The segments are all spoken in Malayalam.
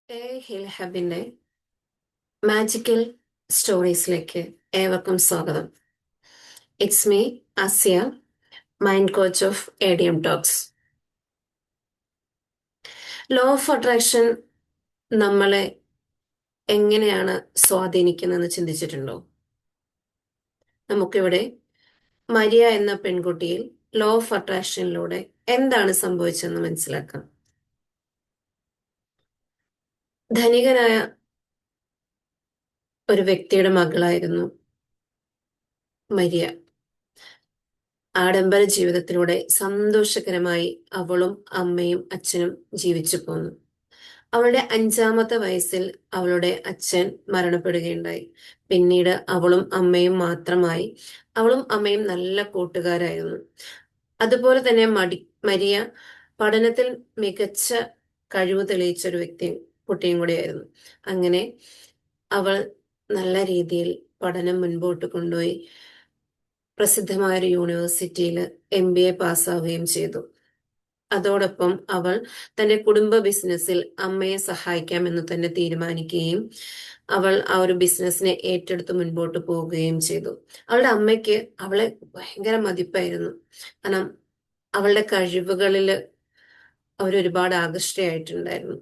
ഹിൽഹബിന്റെ മാജിക്കൽ സ്റ്റോറീസിലേക്ക് ഏവർക്കും സ്വാഗതം. It's me Asiya, mind coach of ADM talks. Law of attraction നമ്മളെ എങ്ങനെയാണ് സ്വാധീനിക്കുന്നതെന്ന് ചിന്തിച്ചിട്ടുണ്ടോ? നമുക്കിവിടെ മരിയ എന്ന പെൺകുട്ടിയിൽ ലോ ഓഫ് അട്രാക്ഷനിലൂടെ എന്താണ് സംഭവിച്ചതെന്ന് മനസ്സിലാക്കാം. ധനികനായ ഒരു വ്യക്തിയുടെ മകളായിരുന്നു മരിയ. ആഡംബര ജീവിതത്തിലൂടെ സന്തോഷകരമായി അവളും അമ്മയും അച്ഛനും ജീവിച്ചു പോന്നു. അവളുടെ 5-ാമത്തെ വയസ്സിൽ അവളുടെ അച്ഛൻ മരണപ്പെടുകയുണ്ടായി. പിന്നീട് അവളും അമ്മയും മാത്രമായി. അവളും അമ്മയും നല്ല കൂട്ടുകാരായിരുന്നു. അതുപോലെ തന്നെ മരിയ പഠനത്തിൽ മികച്ച കഴിവ് തെളിയിച്ച ഒരു കുട്ടിയും കൂടിയായിരുന്നു. അങ്ങനെ അവൾ നല്ല രീതിയിൽ പഠനം മുൻപോട്ട് കൊണ്ടുപോയി പ്രസിദ്ധമായ ഒരു യൂണിവേഴ്സിറ്റിയിൽ MBA പാസ്സാവുകയും ചെയ്തു. അതോടൊപ്പം അവൾ തന്റെ കുടുംബ ബിസിനസ്സിൽ അമ്മയെ സഹായിക്കാമെന്ന് തന്നെ തീരുമാനിക്കുകയും അവൾ ആ ഒരു ബിസിനസ്സിനെ ഏറ്റെടുത്ത് മുൻപോട്ട് പോവുകയും ചെയ്തു. അവളുടെ അമ്മയ്ക്ക് അവളെ ഭയങ്കര മതിപ്പായിരുന്നു. കാരണം അവളുടെ കഴിവുകളിൽ അവരൊരുപാട് ആകൃഷ്ടയായിട്ടുണ്ടായിരുന്നു.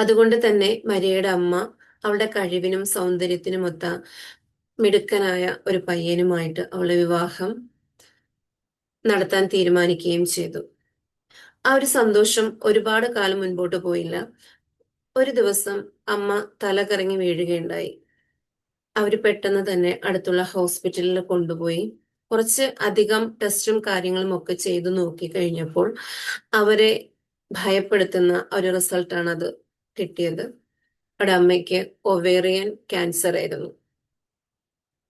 അതുകൊണ്ട് തന്നെ മരിയയുടെ അമ്മ അവളുടെ കഴിവിനും സൗന്ദര്യത്തിനുമൊത്ത മിടുക്കനായ ഒരു പയ്യനുമായിട്ട് അവളെ വിവാഹം നടത്താൻ തീരുമാനിക്കുകയും ചെയ്തു. ആ ഒരു സന്തോഷം ഒരുപാട് കാലം മുൻപോട്ട് പോയില്ല. ഒരു ദിവസം അമ്മ തലകറങ്ങി വീഴുകയുണ്ടായി. അവർ പെട്ടെന്ന് തന്നെ അടുത്തുള്ള ഹോസ്പിറ്റലിൽ കൊണ്ടുപോയി കുറച്ച് അധികം ടെസ്റ്റും കാര്യങ്ങളും ഒക്കെ ചെയ്തു നോക്കി കഴിഞ്ഞപ്പോൾ അവരെ ഭയപ്പെടുത്തുന്ന ഒരു റിസൾട്ടാണ് അത് കിട്ടിയത്. അവിടെ അമ്മയ്ക്ക് ഒവേറിയൻ ക്യാൻസർ ആയിരുന്നു.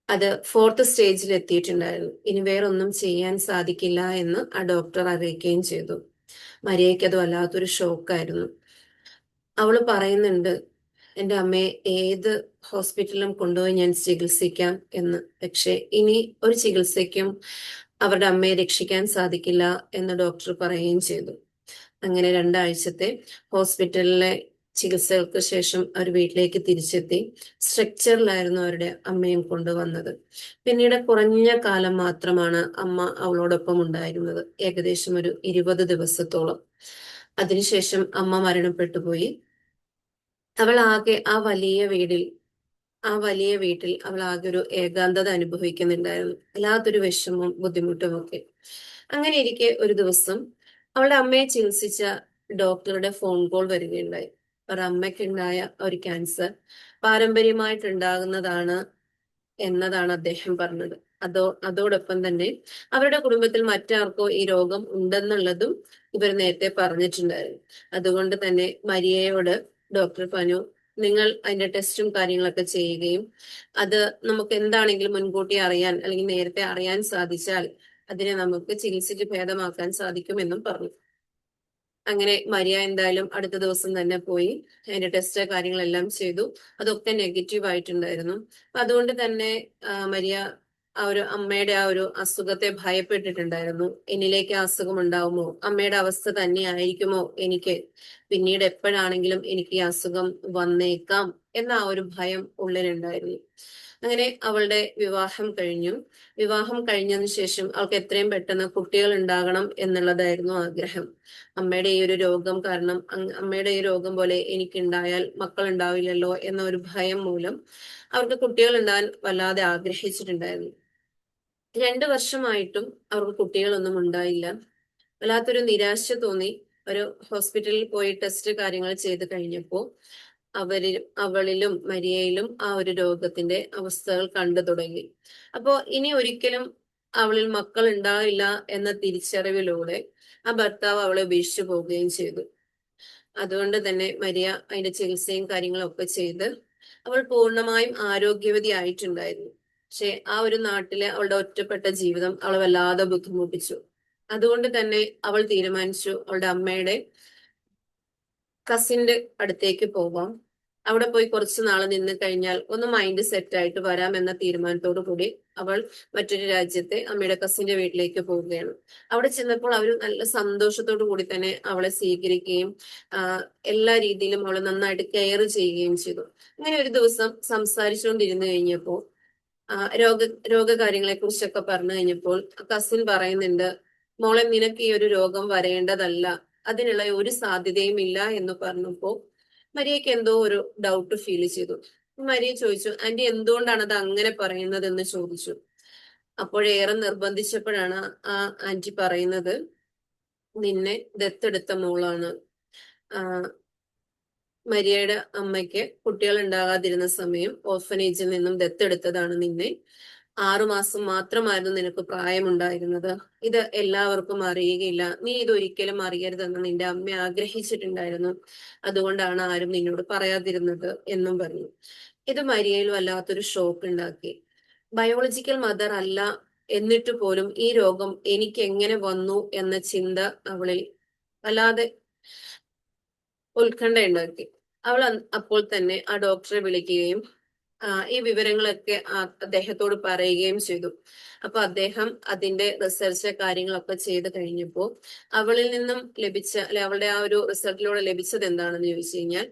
അത് 4th സ്റ്റേജിൽ എത്തിയിട്ടുണ്ടായിരുന്നു. ഇനി വേറൊന്നും ചെയ്യാൻ സാധിക്കില്ല എന്ന് ആ ഡോക്ടർ അറിയിക്കുകയും ചെയ്തു. മരിയയ്ക്ക് അത് വല്ലാത്തൊരു ഷോക്കായിരുന്നു. അവള് പറയുന്നുണ്ട്, എൻ്റെ അമ്മയെ ഏത് ഹോസ്പിറ്റലിലും കൊണ്ടുപോയി ഞാൻ ചികിത്സിക്കാം എന്ന്. പക്ഷെ ഇനി ഒരു ചികിത്സയ്ക്കും അവരുടെ അമ്മയെ രക്ഷിക്കാൻ സാധിക്കില്ല എന്ന് ഡോക്ടർ പറയുകയും ചെയ്തു. അങ്ങനെ 2 ആഴ്ചത്തെ ഹോസ്പിറ്റലിലെ ചികിത്സകൾക്ക് ശേഷം അവർ വീട്ടിലേക്ക് തിരിച്ചെത്തി. സ്ട്രക്ചറിലായിരുന്നു അവരുടെ അമ്മയും കൊണ്ടുവന്നത്. പിന്നീട് കുറഞ്ഞ കാലം മാത്രമാണ് അമ്മ അവളോടൊപ്പം ഉണ്ടായിരുന്നത്, ഏകദേശം ഒരു 20 ദിവസത്തോളം. അതിനുശേഷം അമ്മ മരണപ്പെട്ടു പോയി. അവൾ ആകെ ആ വലിയ വീട്ടിൽ അവൾ ആകെ ഒരു ഏകാന്തത അനുഭവിക്കുന്നുണ്ടായിരുന്നു. വല്ലാത്തൊരു വിഷമവും ബുദ്ധിമുട്ടും ഒക്കെ. അങ്ങനെ ഇരിക്കെ ഒരു ദിവസം അവളുടെ അമ്മയെ ചികിത്സിച്ച ഡോക്ടറുടെ ഫോൺ കോൾ വരികയുണ്ടായി. അവരുടെ അമ്മയ്ക്കുണ്ടായ ഒരു ക്യാൻസർ പാരമ്പര്യമായിട്ടുണ്ടാകുന്നതാണ് എന്നതാണ് അദ്ദേഹം പറഞ്ഞത്. അതോടൊപ്പം തന്നെ അവരുടെ കുടുംബത്തിൽ മറ്റാർക്കോ ഈ രോഗം ഉണ്ടെന്നുള്ളതും ഇവർ നേരത്തെ പറഞ്ഞിട്ടുണ്ടായിരുന്നു. അതുകൊണ്ട് തന്നെ മരിയയോട് ഡോക്ടർ പറഞ്ഞു, നിങ്ങൾ അതിന്റെ ടെസ്റ്റും കാര്യങ്ങളൊക്കെ ചെയ്യുകയും അത് നമുക്ക് എന്താണെങ്കിലും മുൻകൂട്ടി അറിയാൻ അല്ലെങ്കിൽ നേരത്തെ അറിയാൻ സാധിച്ചാൽ അതിനെ നമുക്ക് ചികിത്സിച്ച് ഭേദമാക്കാൻ സാധിക്കുമെന്നും പറഞ്ഞു. അങ്ങനെ മരിയ എന്തായാലും അടുത്ത ദിവസം തന്നെ പോയി അതിന്റെ ടെസ്റ്റ് കാര്യങ്ങളെല്ലാം ചെയ്തു. അതൊക്കെ നെഗറ്റീവ് ആയിട്ടുണ്ടായിരുന്നു. അതുകൊണ്ട് തന്നെ മരിയ ആ ഒരു അമ്മയുടെ ആ ഒരു അസുഖത്തെ ഭയപ്പെട്ടിട്ടുണ്ടായിരുന്നു. എന്നിലേക്ക് ആ അസുഖം ഉണ്ടാവുമോ, അമ്മയുടെ അവസ്ഥ തന്നെ ആയിരിക്കുമോ എനിക്ക്, പിന്നീട് എപ്പോഴാണെങ്കിലും എനിക്ക് ഈ അസുഖം വന്നേക്കാം എന്ന ആ ഒരു ഭയം ഉള്ളിലുണ്ടായിരുന്നു. അങ്ങനെ അവളുടെ വിവാഹം കഴിഞ്ഞു. വിവാഹം കഴിഞ്ഞതിന് ശേഷം അവൾക്ക് എത്രയും പെട്ടെന്ന് കുട്ടികൾ ഉണ്ടാകണം എന്നുള്ളതായിരുന്നു ആഗ്രഹം. അമ്മയുടെ ഈ ഒരു രോഗം കാരണം അമ്മയുടെ ഈ രോഗം പോലെ എനിക്കുണ്ടായാൽ മക്കൾ ഉണ്ടാവില്ലല്ലോ എന്ന ഒരു ഭയം മൂലം അവർക്ക് കുട്ടികൾ ഉണ്ടാകാൻ വല്ലാതെ ആഗ്രഹിച്ചിട്ടുണ്ടായിരുന്നു. 2 വർഷമായിട്ടും അവർക്ക് കുട്ടികളൊന്നും ഉണ്ടായില്ല. വല്ലാത്തൊരു നിരാശ തോന്നി. ഒരു ഹോസ്പിറ്റലിൽ പോയി ടെസ്റ്റ് കാര്യങ്ങൾ ചെയ്ത് കഴിഞ്ഞപ്പോൾ അവളിലും മരിയയിലും ആ ഒരു രോഗത്തിന്റെ അവസ്ഥകൾ കണ്ടു തുടങ്ങി. അപ്പോ ഇനി ഒരിക്കലും അവളിൽ മക്കൾ ഉണ്ടാവില്ല എന്ന തിരിച്ചറിവിലൂടെ ആ ഭർത്താവ് അവളെ ഉപേക്ഷിച്ചു പോവുകയും ചെയ്തു. അതുകൊണ്ട് തന്നെ മരിയ അതിന്റെ ചികിത്സയും കാര്യങ്ങളും ഒക്കെ ചെയ്ത് അവൾ പൂർണ്ണമായും ആരോഗ്യവതി ആയിട്ടുണ്ടായിരുന്നു. പക്ഷെ ആ ഒരു നാട്ടിലെ അവളുടെ ഒറ്റപ്പെട്ട ജീവിതം അവളെ വല്ലാതെ ബുദ്ധിമുട്ടിച്ചു. അതുകൊണ്ട് തന്നെ അവൾ തീരുമാനിച്ചു അവളുടെ അമ്മയുടെ കസിന്റെ അടുത്തേക്ക് പോവാം. അവിടെ പോയി കുറച്ചു നാള് നിന്ന് കഴിഞ്ഞാൽ ഒന്ന് മൈൻഡ് സെറ്റ് ആയിട്ട് വരാം എന്ന തീരുമാനത്തോടു കൂടി അവൾ മറ്റൊരു രാജ്യത്തെ അമ്മയുടെ കസിന്റെ വീട്ടിലേക്ക് പോവുകയാണ്. അവിടെ ചെന്നപ്പോൾ അവർ നല്ല സന്തോഷത്തോടു കൂടി തന്നെ അവളെ സ്വീകരിക്കുകയും എല്ലാ രീതിയിലും അവളെ നന്നായിട്ട് കെയർ ചെയ്യുകയും ചെയ്തു. അങ്ങനെ ഒരു ദിവസം സംസാരിച്ചുകൊണ്ടിരുന്നു കഴിഞ്ഞപ്പോൾ രോഗ രോഗകാര്യങ്ങളെ കുറിച്ചൊക്കെ പറഞ്ഞു കഴിഞ്ഞപ്പോൾ കസിൻ പറയുന്നുണ്ട്, മോളെ നിനക്ക് ഈ ഒരു രോഗം വരേണ്ടതല്ല, അതിനുള്ള ഒരു സാധ്യതയും ഇല്ല എന്ന് പറഞ്ഞപ്പോ മരിയയ്ക്ക് എന്തോ ഒരു ഡൗട്ട് ഫീൽ ചെയ്തു. മരിയ ചോദിച്ചു, ആന്റി എന്തുകൊണ്ടാണ് അത് അങ്ങനെ പറയുന്നത് എന്ന് ചോദിച്ചു. അപ്പോഴേറെ നിർബന്ധിച്ചപ്പോഴാണ് ആ ആന്റി പറയുന്നത്, നിന്നെ ദത്തെടുത്ത മോളാണ്. മരിയയുടെ അമ്മയ്ക്ക് കുട്ടികൾ ഉണ്ടാകാതിരുന്ന സമയം ഓർഫനേജിൽ നിന്നും ദത്തെടുത്തതാണ് നിന്നെ. 6 മാസം മാത്രമായിരുന്നു നിനക്ക് പ്രായമുണ്ടായിരുന്നത്. ഇത് എല്ലാവർക്കും അറിയുകയില്ല. നീ ഇത് ഒരിക്കലും അറിയരുതെന്ന് നിന്റെ അമ്മ ആഗ്രഹിച്ചിട്ടുണ്ടായിരുന്നു. അതുകൊണ്ടാണ് ആരും നിന്നോട് പറയാതിരുന്നത് എന്നും പറഞ്ഞു. ഇത് മരിയയിൽ വല്ലാത്തൊരു ഷോക്ക് ഉണ്ടാക്കി. ബയോളജിക്കൽ മദർ അല്ല എന്നിട്ട് പോലും ഈ രോഗം എനിക്ക് എങ്ങനെ വന്നു എന്ന ചിന്ത അവളിൽ വല്ലാതെ ഉത്കണ്ഠ ഉണ്ടാക്കി. അവൾ അപ്പോൾ തന്നെ ആ ഡോക്ടറെ വിളിക്കുകയും ഈ വിവരങ്ങളൊക്കെ അദ്ദേഹത്തോട് പറയുകയും ചെയ്തു. അപ്പൊ അദ്ദേഹം അതിന്റെ റിസർച്ച് കാര്യങ്ങളൊക്കെ ചെയ്ത് കഴിഞ്ഞപ്പോൾ അവളിൽ നിന്നും ലഭിച്ച അവളുടെ ആ ഒരു റിസൾട്ടിലൂടെ ലഭിച്ചത് എന്താണെന്ന് ചോദിച്ചു കഴിഞ്ഞാൽ,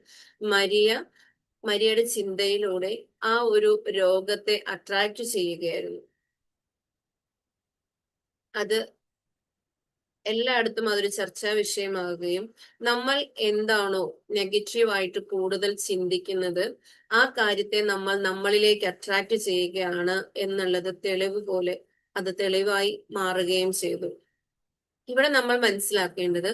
മരിയയുടെ ചിന്തയിലൂടെ ആ ഒരു രോഗത്തെ അട്രാക്ട് ചെയ്യുകയായിരുന്നു. അത് എല്ലായിടത്തും അതൊരു ചർച്ചാ വിഷയമാകുകയും നമ്മൾ എന്താണോ നെഗറ്റീവായിട്ട് കൂടുതൽ ചിന്തിക്കുന്നത് ആ കാര്യത്തെ നമ്മൾ നമ്മളിലേക്ക് അട്രാക്ട് ചെയ്യുകയാണ് എന്നുള്ളത് തെളിവായി മാറുകയും ചെയ്തു. ഇവിടെ നമ്മൾ മനസ്സിലാക്കേണ്ടത്,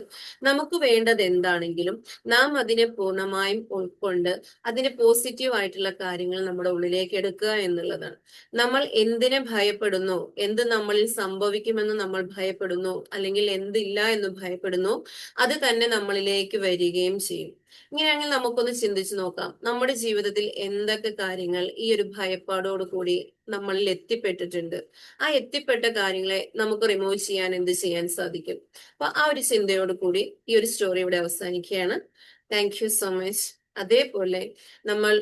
നമുക്ക് വേണ്ടത് എന്താണെങ്കിലും നാം അതിനെ പൂർണ്ണമായും ഉൾക്കൊണ്ട് അതിന് പോസിറ്റീവ് ആയിട്ടുള്ള കാര്യങ്ങൾ നമ്മുടെ ഉള്ളിലേക്ക് എടുക്കുക എന്നുള്ളതാണ്. നമ്മൾ എന്തിനെ ഭയപ്പെടുന്നു, എന്ത് നമ്മളിൽ സംഭവിക്കുമെന്ന് നമ്മൾ ഭയപ്പെടുന്നു, അല്ലെങ്കിൽ എന്തില്ല എന്ന് ഭയപ്പെടുന്നു, അത് തന്നെ നമ്മളിലേക്ക് വരികയും ചെയ്യും. ഇങ്ങനെയാണെങ്കിൽ നമുക്കൊന്ന് ചിന്തിച്ചു നോക്കാം, നമ്മുടെ ജീവിതത്തിൽ എന്തൊക്കെ കാര്യങ്ങൾ ഈ ഒരു ഭയപ്പാടോട് കൂടി നമ്മളിൽ എത്തിപ്പെട്ടിട്ടുണ്ട്. ആ എത്തിപ്പെട്ട കാര്യങ്ങളെ നമുക്ക് റിമൂവ് ചെയ്യാൻ എന്ത് ചെയ്യാൻ സാധിക്കും? അപ്പൊ ആ ഒരു ചിന്തയോട് കൂടി ഈ ഒരു സ്റ്റോറി ഇവിടെ അവസാനിക്കുകയാണ്. Thank you so much. അതേപോലെ നമ്മൾ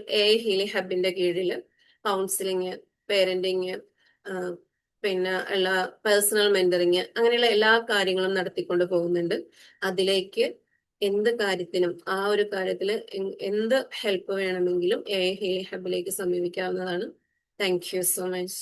ഹീലിംഗ് ഹബിന്റെ കീഴിൽ കൗൺസിലിങ്, പേരന്റിങ്, പിന്നെ ഉള്ള പേഴ്സണൽ മെന്ററിങ്, അങ്ങനെയുള്ള എല്ലാ കാര്യങ്ങളും നടത്തിക്കൊണ്ട് പോകുന്നുണ്ട്. അതിലേക്ക് എന്ത് കാര്യത്തിനും ആ ഒരു കാര്യത്തിൽ എന്ത് ഹെൽപ്പ് വേണമെങ്കിലും ഹീലിംഗ് ഹബിലേക്ക് സമീപിക്കാവുന്നതാണ്. Thank you so much.